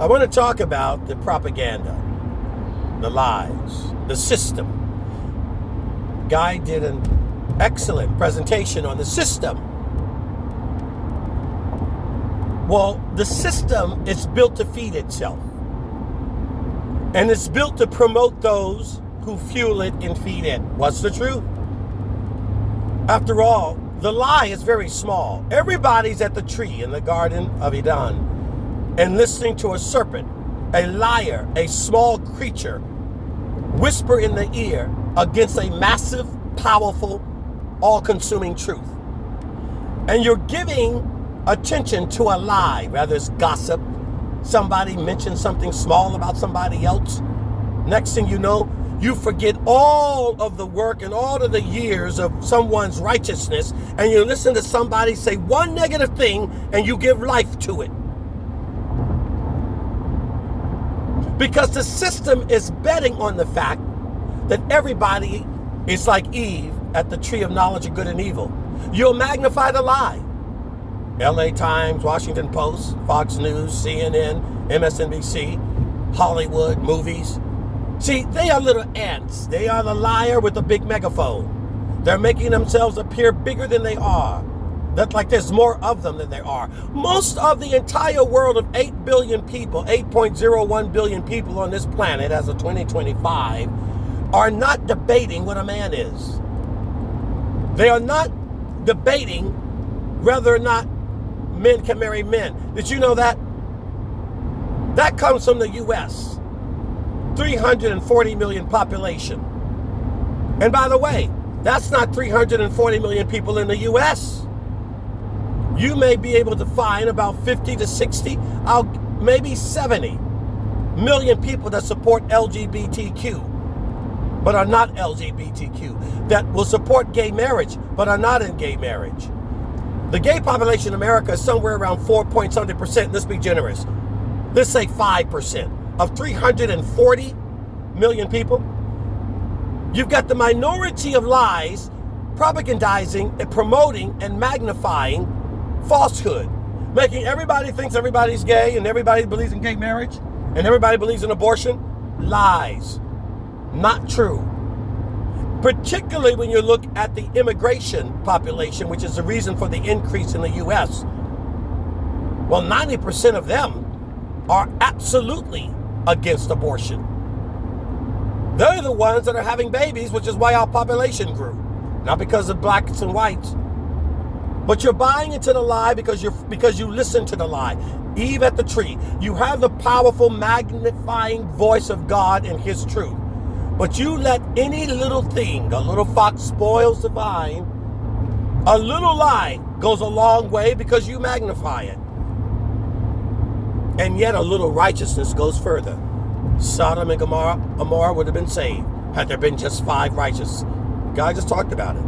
I want to talk about the propaganda, the lies, the system. Guy did an excellent presentation on the system. Well, the system is built to feed itself. And it's built to promote those who fuel it and feed it. What's the truth? After all, the lie is very small. Everybody's at the tree in the Garden of Eden and listening to a serpent, a liar, a small creature, whisper in the ear against a massive, powerful, all-consuming truth. And you're giving attention to a lie, whether it's gossip, somebody mentioned something small about somebody else. Next thing you know, you forget all of the work and all of the years of someone's righteousness, and you listen to somebody say one negative thing and you give life to it. Because the system is betting on the fact that everybody is like Eve at the tree of knowledge of good and evil. You'll magnify the lie. LA Times, Washington Post, Fox News, CNN, MSNBC, Hollywood, movies. See, they are little ants. They are the liar with a big megaphone. They're making themselves appear bigger than they are. That's like there's more of them than there are. Most of the entire world of 8 billion people, 8.01 billion people on this planet as of 2025, are not debating what a man is. They are not debating whether or not men can marry men. Did you know that? That comes from the U.S. 340 million population. And by the way, that's not 340 million people in the U.S. You may be able to find about 50 to 60, maybe 70 million people that support LGBTQ, but are not LGBTQ, that will support gay marriage, but are not in gay marriage. The gay population in America is somewhere around 4.something%. Let's be generous. Let's say 5% of 340 million people. You've got the minority of lies propagandizing and promoting and magnifying falsehood, making everybody thinks everybody's gay and everybody believes in gay marriage and everybody believes in abortion. Lies. Not true. Particularly when you look at the immigration population, which is the reason for the increase in the U.S. Well, 90% of them are absolutely against abortion. They're the ones that are having babies, which is why our population grew. Not because of blacks and whites. But you're buying into the lie because you listen to the lie. Eve at the tree. You have the powerful magnifying voice of God and his truth. But you let any little thing, a little fox spoils the vine, a little lie goes a long way because you magnify it. And yet a little righteousness goes further. Sodom and Gomorrah would have been saved had there been just 5 righteous. God just talked about it.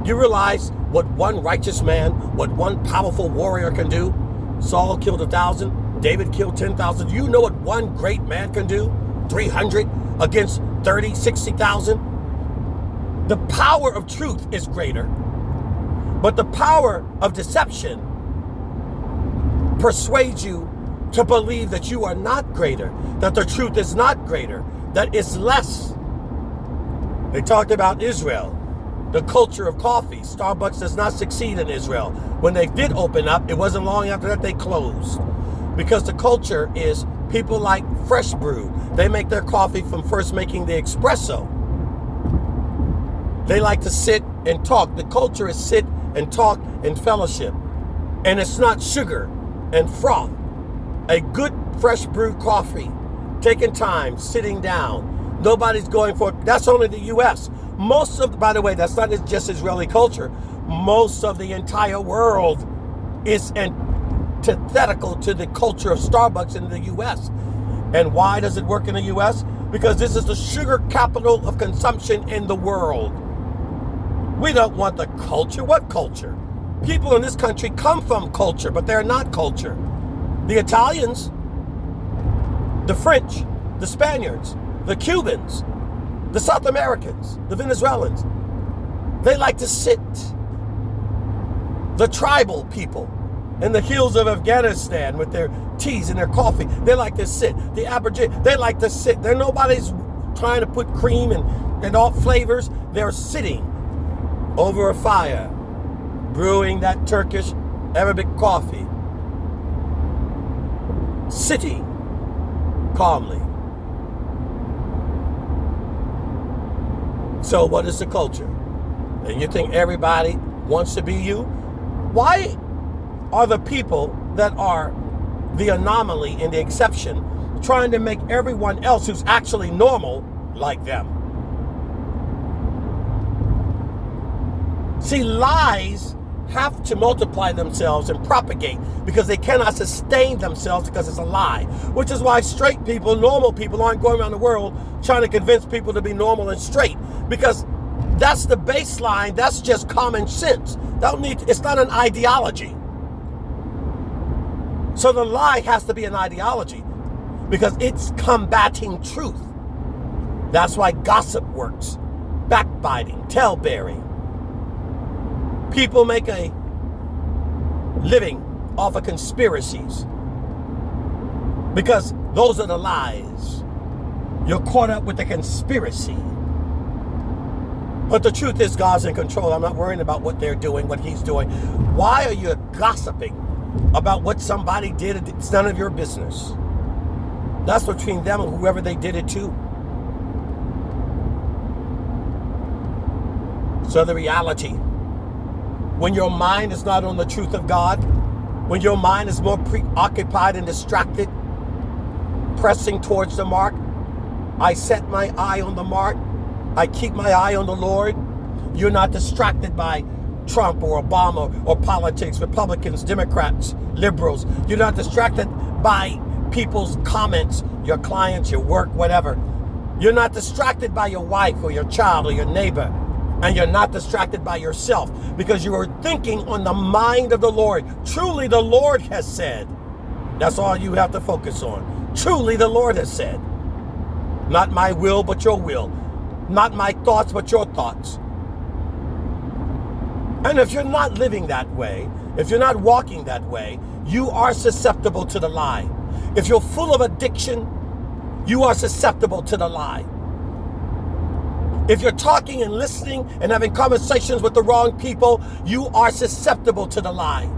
You realize what one righteous man, what one powerful warrior can do? Saul killed 1,000, David killed 10,000. You know what one great man can do? 300 against 30, 60,000. The power of truth is greater, but the power of deception persuades you to believe that you are not greater, that the truth is not greater, that it's less. They talked about Israel, the culture of coffee. Starbucks does not succeed in Israel. When they did open up, it wasn't long after that they closed. Because the culture is people like Fresh Brew. They make their coffee from first making the espresso. They like to sit and talk. The culture is sit and talk and fellowship. And it's not sugar and froth. A good fresh brewed coffee, taking time, sitting down. Nobody's going for it. That's only the U.S. By the way, that's not just Israeli culture. Most of the entire world is antithetical to the culture of Starbucks in the U.S. And why does it work in the U.S.? Because this is the sugar capital of consumption in the world. We don't want the culture. What culture? People in this country come from culture, but they're not culture. The Italians, the French, the Spaniards, the Cubans, the South Americans, the Venezuelans, they like to sit. The tribal people, in the hills of Afghanistan with their teas and their coffee. They like to sit. The Aborigines, they like to sit. Nobody's trying to put cream and all flavors. They're sitting over a fire, brewing that Turkish Arabic coffee, sitting calmly. So what is the culture? And you think everybody wants to be you? Why are the people that are the anomaly and the exception trying to make everyone else who's actually normal like them? See, lies have to multiply themselves and propagate because they cannot sustain themselves because it's a lie. Which is why straight people, normal people, aren't going around the world trying to convince people to be normal and straight, because that's the baseline. That's just common sense. It's not an ideology. So the lie has to be an ideology because it's combating truth. That's why gossip works. Backbiting, talebearing. People make a living off of conspiracies because those are the lies. You're caught up with the conspiracy. But the truth is, God's in control. I'm not worrying about what they're doing, what he's doing. Why are you gossiping about what somebody did? It's none of your business. That's between them and whoever they did it to. So the reality, when your mind is not on the truth of God, when your mind is more preoccupied and distracted, pressing towards the mark, I set my eye on the mark. I keep my eye on the Lord. You're not distracted by Trump or Obama or politics, Republicans, Democrats, liberals. You're not distracted by people's comments, your clients, your work, whatever. You're not distracted by your wife or your child or your neighbor. And you're not distracted by yourself because you are thinking on the mind of the Lord. Truly the Lord has said. That's all you have to focus on. Truly the Lord has said. Not my will, but your will. Not my thoughts, but your thoughts. And if you're not living that way, if you're not walking that way, you are susceptible to the lie. If you're full of addiction, you are susceptible to the lie. If you're talking and listening and having conversations with the wrong people, you are susceptible to the lie.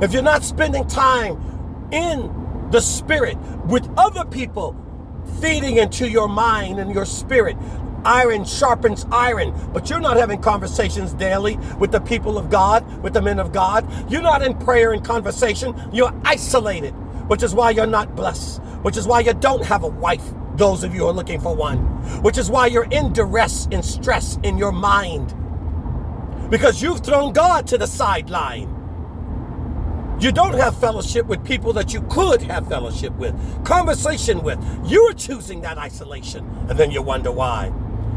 If you're not spending time in the spirit with other people, feeding into your mind and your spirit, iron sharpens iron, but you're not having conversations daily with the people of God, with the men of God. You're not in prayer and conversation. You're isolated, which is why you're not blessed, which is why you don't have a wife, those of you who are looking for one, which is why you're in duress and stress in your mind, because you've thrown God to the sideline. You don't have fellowship with people that you could have fellowship with, conversation with. You're choosing that isolation, and then you wonder why.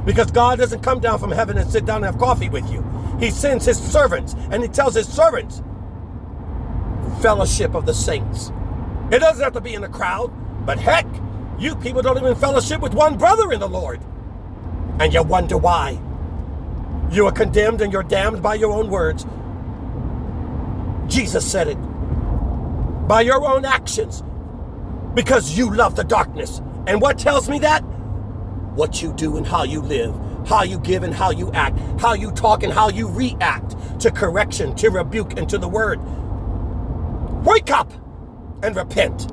Because God doesn't come down from heaven and sit down and have coffee with you. He sends his servants, and he tells his servants, fellowship of the saints. It doesn't have to be in a crowd, but heck, you people don't even fellowship with one brother in the Lord. And you wonder why. You are condemned and you're damned by your own words. Jesus said it. By your own actions. Because you love the darkness. And what tells me that? What you do and how you live. How you give and how you act. How you talk and how you react to correction, to rebuke, and to the word. Wake up and repent.